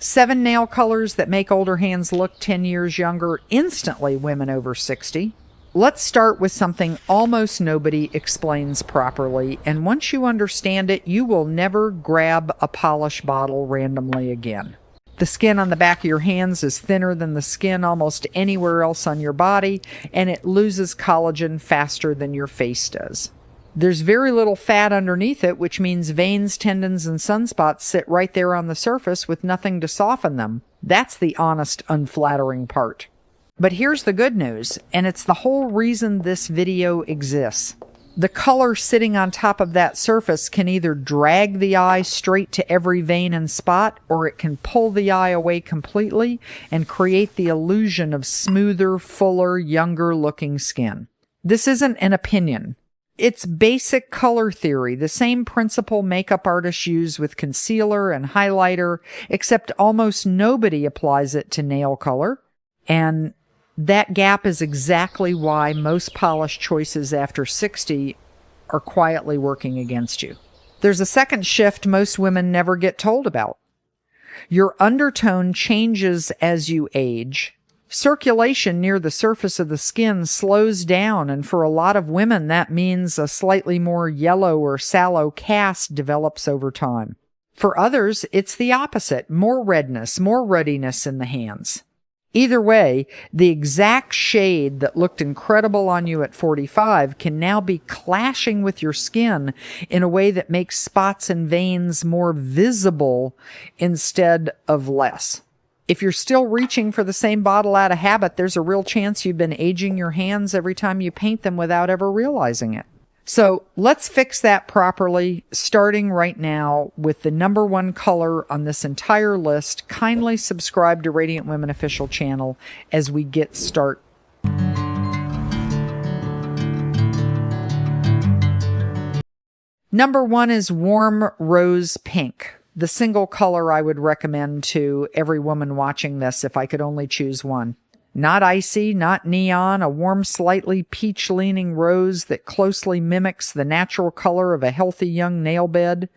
7 nail colors that make older hands look 10 years younger, instantly women over 60. Let's start with something almost nobody explains properly, and once you understand it, you will never grab a polish bottle randomly again. The skin on the back of your hands is thinner than the skin almost anywhere else on your body, and it loses collagen faster than your face does. There's very little fat underneath it, which means veins, tendons, and sunspots sit right there on the surface with nothing to soften them. That's the honest, unflattering part. But here's the good news, and it's the whole reason this video exists. The color sitting on top of that surface can either drag the eye straight to every vein and spot, or it can pull the eye away completely and create the illusion of smoother, fuller, younger looking skin. This isn't an opinion. It's basic color theory, the same principle makeup artists use with concealer and highlighter, except almost nobody applies it to nail color. And that gap is exactly why most polished choices after 60 are quietly working against you. There's a second shift most women never get told about. Your undertone changes as you age. Circulation near the surface of the skin slows down, and for a lot of women that means a slightly more yellow or sallow cast develops over time. For others, it's the opposite, more redness, more ruddiness in the hands. Either way, the exact shade that looked incredible on you at 45 can now be clashing with your skin in a way that makes spots and veins more visible instead of less. If you're still reaching for the same bottle out of habit, there's a real chance you've been aging your hands every time you paint them without ever realizing it. So let's fix that properly, starting right now with the number one color on this entire list. Kindly subscribe to Radiant Women Official channel as we get started. Number one is warm rose pink, the single color I would recommend to every woman watching this if I could only choose one. Not icy, not neon, a warm, slightly peach-leaning rose that closely mimics the natural color of a healthy young nail bed.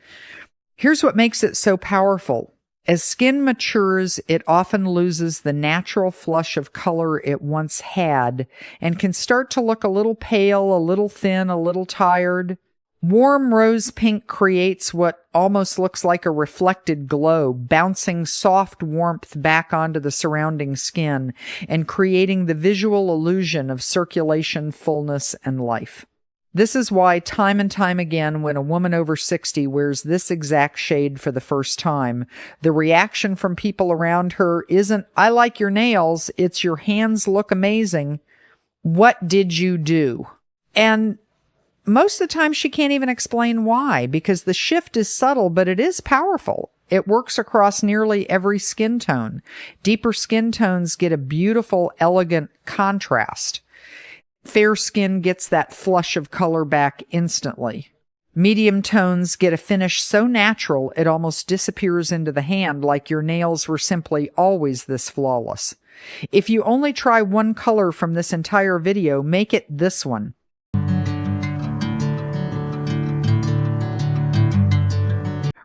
Here's what makes it so powerful. As skin matures, it often loses the natural flush of color it once had and can start to look a little pale, a little thin, a little tired. Warm rose pink creates what almost looks like a reflected glow, bouncing soft warmth back onto the surrounding skin and creating the visual illusion of circulation, fullness, and life. This is why time and time again, when a woman over 60 wears this exact shade for the first time, the reaction from people around her isn't, "I like your nails," it's, "Your hands look amazing. What did you do?" And most of the time, she can't even explain why, because the shift is subtle, but it is powerful. It works across nearly every skin tone. Deeper skin tones get a beautiful, elegant contrast. Fair skin gets that flush of color back instantly. Medium tones get a finish so natural it almost disappears into the hand, like your nails were simply always this flawless. If you only try one color from this entire video, make it this one.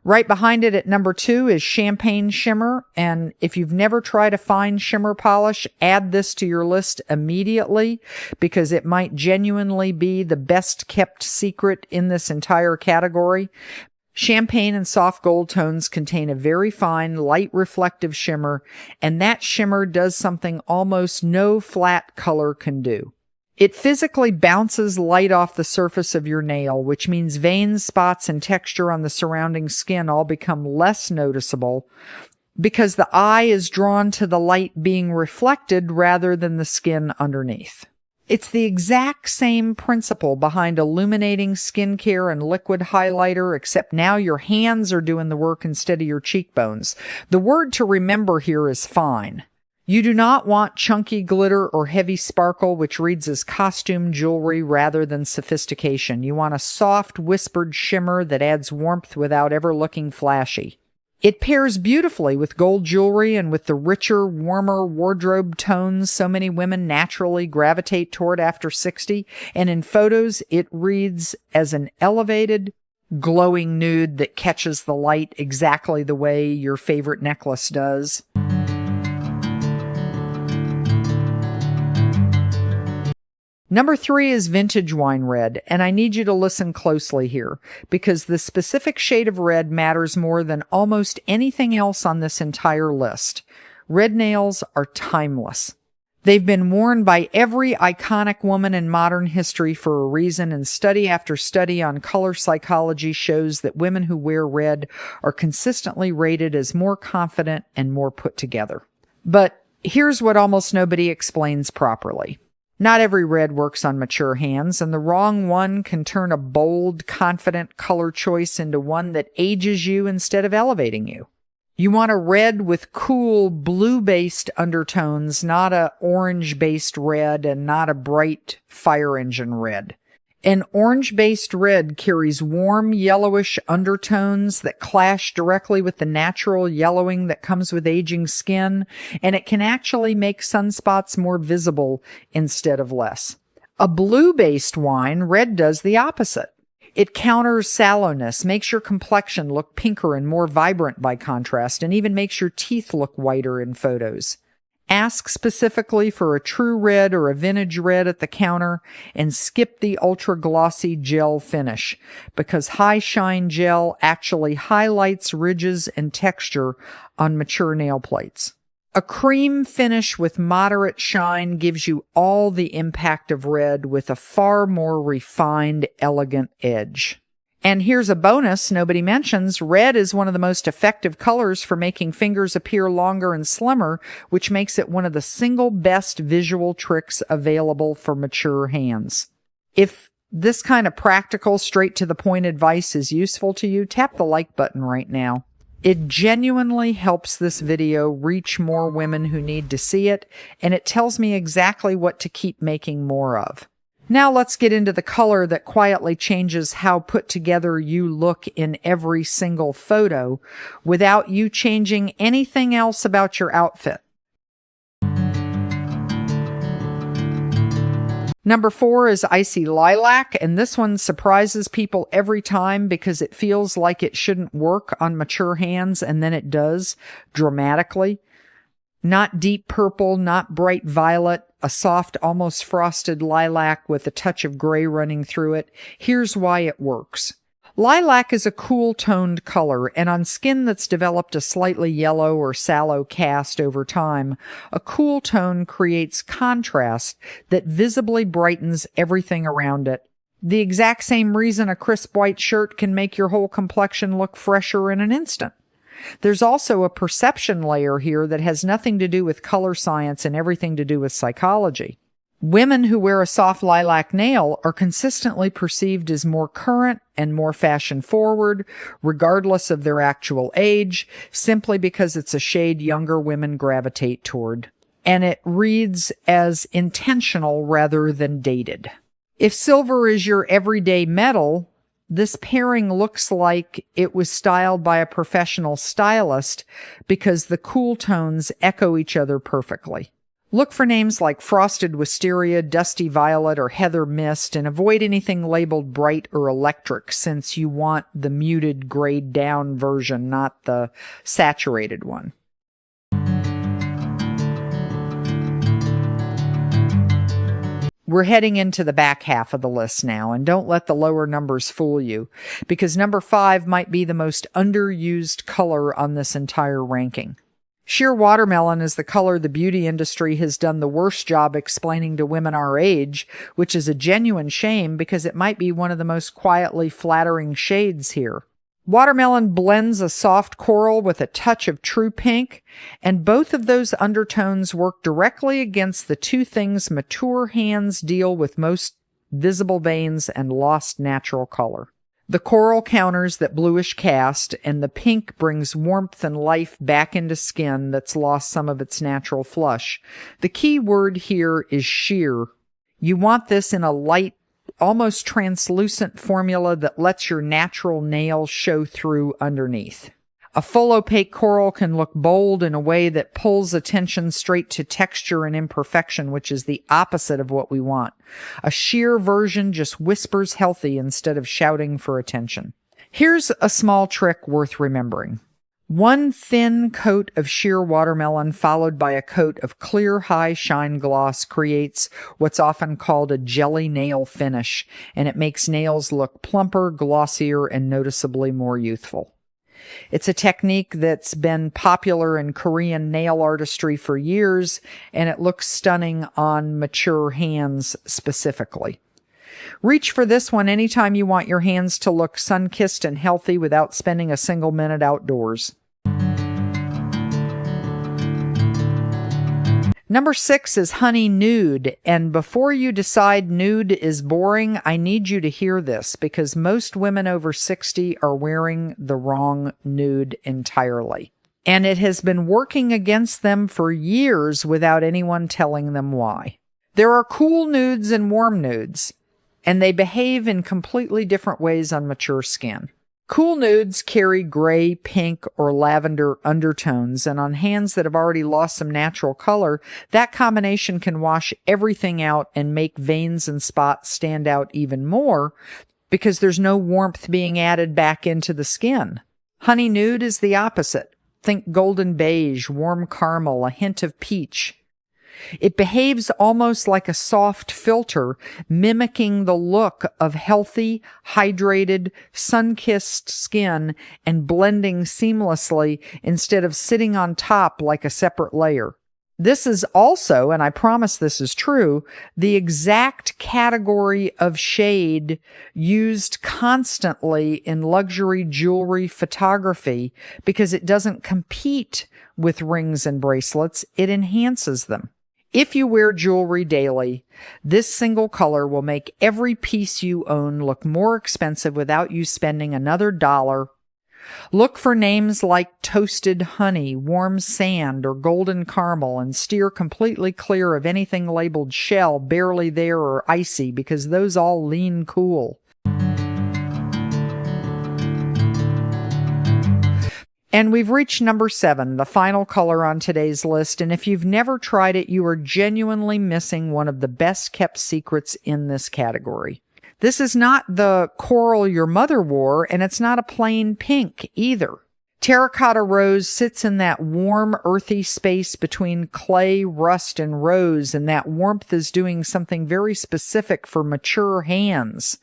Right behind it at number 2 is Champagne Shimmer, and if you've never tried a fine shimmer polish, add this to your list immediately because it might genuinely be the best kept secret in this entire category. Champagne and soft gold tones contain a very fine, light reflective shimmer, and that shimmer does something almost no flat color can do. It physically bounces light off the surface of your nail, which means veins, spots, and texture on the surrounding skin all become less noticeable because the eye is drawn to the light being reflected rather than the skin underneath. It's the exact same principle behind illuminating skincare and liquid highlighter, except now your hands are doing the work instead of your cheekbones. The word to remember here is fine. You do not want chunky glitter or heavy sparkle, which reads as costume jewelry rather than sophistication. You want a soft, whispered shimmer that adds warmth without ever looking flashy. It pairs beautifully with gold jewelry and with the richer, warmer wardrobe tones so many women naturally gravitate toward after 60, and in photos it reads as an elevated, glowing nude that catches the light exactly the way your favorite necklace does. Number 3 is vintage wine red, and I need you to listen closely here, because the specific shade of red matters more than almost anything else on this entire list. Red nails are timeless. They've been worn by every iconic woman in modern history for a reason, and study after study on color psychology shows that women who wear red are consistently rated as more confident and more put together. But here's what almost nobody explains properly. Not every red works on mature hands, and the wrong one can turn a bold, confident color choice into one that ages you instead of elevating you. You want a red with cool blue-based undertones, not a orange-based red and not a bright fire engine red. An orange-based red carries warm yellowish undertones that clash directly with the natural yellowing that comes with aging skin, and it can actually make sunspots more visible instead of less. A blue-based wine, red does the opposite. It counters sallowness, makes your complexion look pinker and more vibrant by contrast, and even makes your teeth look whiter in photos. Ask specifically for a true red or a vintage red at the counter and skip the ultra glossy gel finish, because high shine gel actually highlights ridges and texture on mature nail plates. A cream finish with moderate shine gives you all the impact of red with a far more refined, elegant edge. And here's a bonus nobody mentions. Red is one of the most effective colors for making fingers appear longer and slimmer, which makes it one of the single best visual tricks available for mature hands. If this kind of practical, straight-to-the-point advice is useful to you, tap the like button right now. It genuinely helps this video reach more women who need to see it, and it tells me exactly what to keep making more of. Now let's get into the color that quietly changes how put together you look in every single photo without you changing anything else about your outfit. Number 4 is Icy Lilac, and this one surprises people every time because it feels like it shouldn't work on mature hands, and then it does dramatically. Not deep purple, not bright violet, a soft, almost frosted lilac with a touch of gray running through it. Here's why it works. Lilac is a cool-toned color, and on skin that's developed a slightly yellow or sallow cast over time, a cool tone creates contrast that visibly brightens everything around it. The exact same reason a crisp white shirt can make your whole complexion look fresher in an instant. There's also a perception layer here that has nothing to do with color science and everything to do with psychology. Women who wear a soft lilac nail are consistently perceived as more current and more fashion-forward, regardless of their actual age, simply because it's a shade younger women gravitate toward. And it reads as intentional rather than dated. If silver is your everyday metal, this pairing looks like it was styled by a professional stylist because the cool tones echo each other perfectly. Look for names like Frosted Wisteria, Dusty Violet, or Heather Mist, and avoid anything labeled bright or electric since you want the muted grayed down version, not the saturated one. We're heading into the back half of the list now, and don't let the lower numbers fool you, because number 5 might be the most underused color on this entire ranking. Sheer watermelon is the color the beauty industry has done the worst job explaining to women our age, which is a genuine shame because it might be one of the most quietly flattering shades here. Watermelon blends a soft coral with a touch of true pink, and both of those undertones work directly against the two things mature hands deal with most: visible veins and lost natural color. The coral counters that bluish cast, and the pink brings warmth and life back into skin that's lost some of its natural flush. The key word here is sheer. You want this in a light, almost translucent formula that lets your natural nail show through underneath. A full opaque coral can look bold in a way that pulls attention straight to texture and imperfection, which is the opposite of what we want. A sheer version just whispers healthy instead of shouting for attention. Here's a small trick worth remembering. One thin coat of sheer watermelon followed by a coat of clear high shine gloss creates what's often called a jelly nail finish, and it makes nails look plumper, glossier, and noticeably more youthful. It's a technique that's been popular in Korean nail artistry for years, and it looks stunning on mature hands specifically. Reach for this one anytime you want your hands to look sun-kissed and healthy without spending a single minute outdoors. Number 6 is Honey Nude, and before you decide nude is boring, I need you to hear this because most women over 60 are wearing the wrong nude entirely. And it has been working against them for years without anyone telling them why. There are cool nudes and warm nudes, and they behave in completely different ways on mature skin. Cool nudes carry gray, pink, or lavender undertones, and on hands that have already lost some natural color, that combination can wash everything out and make veins and spots stand out even more because there's no warmth being added back into the skin. Honey Nude is the opposite. Think golden beige, warm caramel, a hint of peach. It behaves almost like a soft filter, mimicking the look of healthy, hydrated, sun-kissed skin and blending seamlessly instead of sitting on top like a separate layer. This is also, and I promise this is true, the exact category of shade used constantly in luxury jewelry photography because it doesn't compete with rings and bracelets, it enhances them. If you wear jewelry daily, this single color will make every piece you own look more expensive without you spending another dollar. Look for names like Toasted Honey, Warm Sand, or Golden Caramel, and steer completely clear of anything labeled Shell, Barely There, or Icy, because those all lean cool. And we've reached number 7, the final color on today's list, and if you've never tried it, you are genuinely missing one of the best-kept secrets in this category. This is not the coral your mother wore, and it's not a plain pink either. Terracotta rose sits in that warm, earthy space between clay, rust, and rose, and that warmth is doing something very specific for mature hands.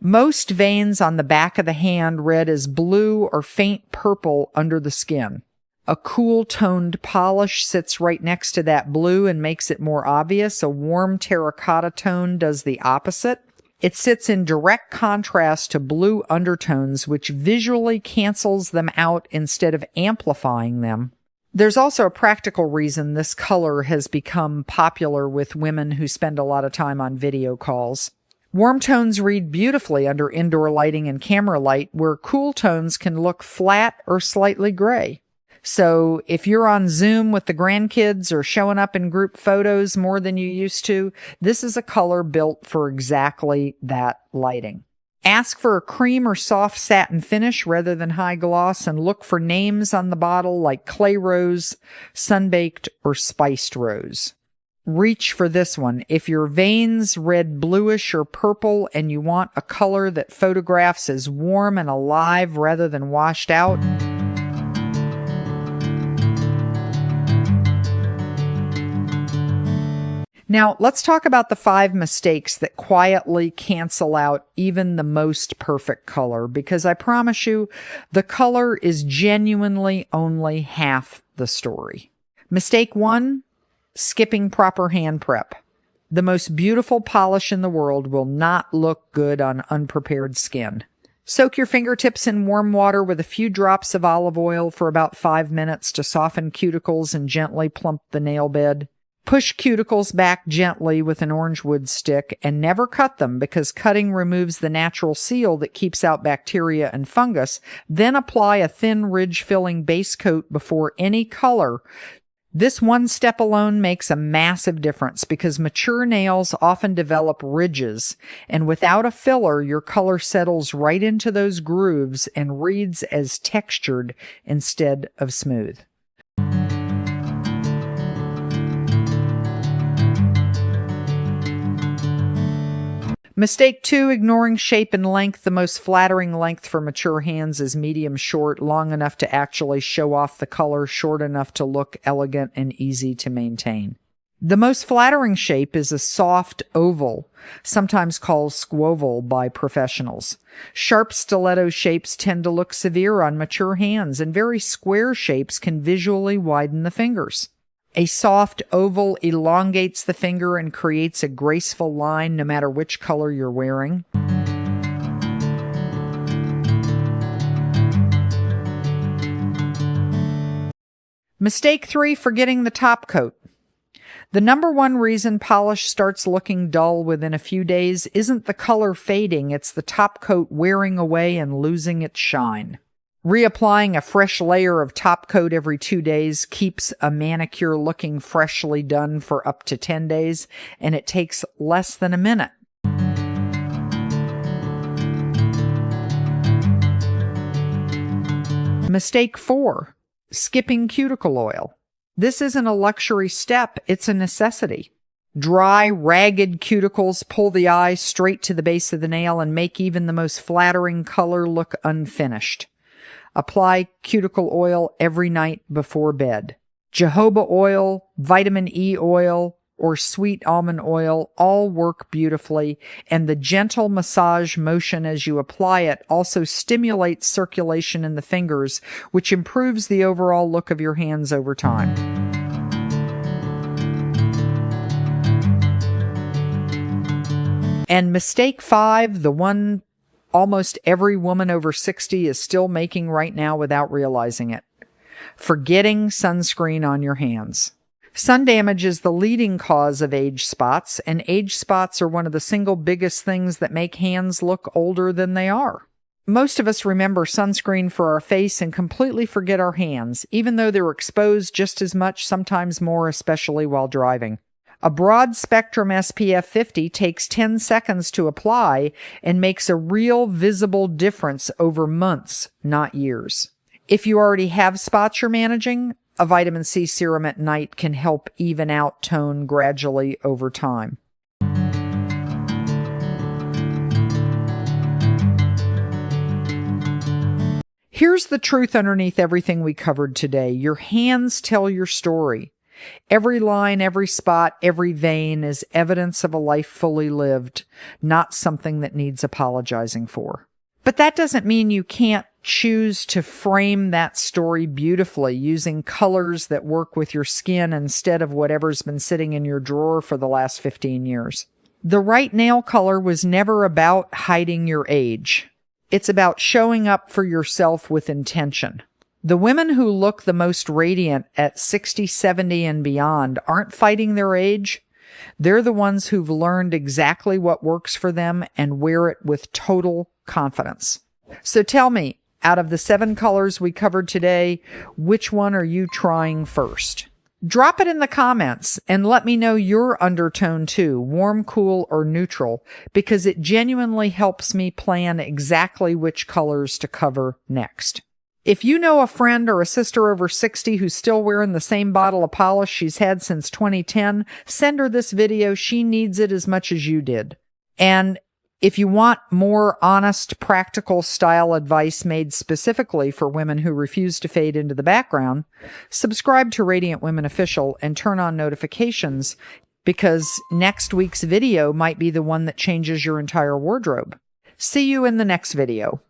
Most veins on the back of the hand read as blue or faint purple under the skin. A cool toned polish sits right next to that blue and makes it more obvious. A warm terracotta tone does the opposite. It sits in direct contrast to blue undertones, which visually cancels them out instead of amplifying them. There's also a practical reason this color has become popular with women who spend a lot of time on video calls. Warm tones read beautifully under indoor lighting and camera light, where cool tones can look flat or slightly gray. So if you're on Zoom with the grandkids or showing up in group photos more than you used to, this is a color built for exactly that lighting. Ask for a cream or soft satin finish rather than high gloss, and look for names on the bottle like Clay Rose, Sunbaked, or Spiced Rose. Reach for this one. If your veins read bluish or purple and you want a color that photographs as warm and alive rather than washed out, now, let's talk about the 5 mistakes that quietly cancel out even the most perfect color, because I promise you, the color is genuinely only half the story. Mistake 1, skipping proper hand prep. The most beautiful polish in the world will not look good on unprepared skin. Soak your fingertips in warm water with a few drops of olive oil for about 5 minutes to soften cuticles and gently plump the nail bed. Push cuticles back gently with an orange wood stick and never cut them, because cutting removes the natural seal that keeps out bacteria and fungus. Then apply a thin ridge-filling base coat before any color. This one step alone makes a massive difference because mature nails often develop ridges, and without a filler, your color settles right into those grooves and reads as textured instead of smooth. Mistake 2, ignoring shape and length. The most flattering length for mature hands is medium short, long enough to actually show off the color, short enough to look elegant and easy to maintain. The most flattering shape is a soft oval, sometimes called squoval by professionals. Sharp stiletto shapes tend to look severe on mature hands, and very square shapes can visually widen the fingers. A soft oval elongates the finger and creates a graceful line no matter which color you're wearing. Mistake 3, forgetting the top coat. The number one reason polish starts looking dull within a few days isn't the color fading, it's the top coat wearing away and losing its shine. Reapplying a fresh layer of top coat every 2 days keeps a manicure looking freshly done for up to 10 days, and it takes less than a minute. Mistake 4, skipping cuticle oil. This isn't a luxury step, it's a necessity. Dry, ragged cuticles pull the eye straight to the base of the nail and make even the most flattering color look unfinished. Apply cuticle oil every night before bed. Jojoba oil, vitamin E oil, or sweet almond oil all work beautifully, and the gentle massage motion as you apply it also stimulates circulation in the fingers, which improves the overall look of your hands over time. And mistake 5, the one almost every woman over 60 is still making right now without realizing it. Forgetting sunscreen on your hands. Sun damage is the leading cause of age spots, and age spots are one of the single biggest things that make hands look older than they are. Most of us remember sunscreen for our face and completely forget our hands, even though they're exposed just as much, sometimes more, especially while driving. A broad spectrum SPF 50 takes 10 seconds to apply and makes a real visible difference over months, not years. If you already have spots you're managing, a vitamin C serum at night can help even out tone gradually over time. Here's the truth underneath everything we covered today. Your hands tell your story. Every line, every spot, every vein is evidence of a life fully lived, not something that needs apologizing for. But that doesn't mean you can't choose to frame that story beautifully using colors that work with your skin instead of whatever's been sitting in your drawer for the last 15 years. The right nail color was never about hiding your age. It's about showing up for yourself with intention. The women who look the most radiant at 60, 70, and beyond aren't fighting their age. They're the ones who've learned exactly what works for them and wear it with total confidence. So tell me, out of the 7 colors we covered today, which one are you trying first? Drop it in the comments and let me know your undertone too, warm, cool, or neutral, because it genuinely helps me plan exactly which colors to cover next. If you know a friend or a sister over 60 who's still wearing the same bottle of polish she's had since 2010, send her this video. She needs it as much as you did. And if you want more honest, practical style advice made specifically for women who refuse to fade into the background, subscribe to Radiant Women Official and turn on notifications, because next week's video might be the one that changes your entire wardrobe. See you in the next video.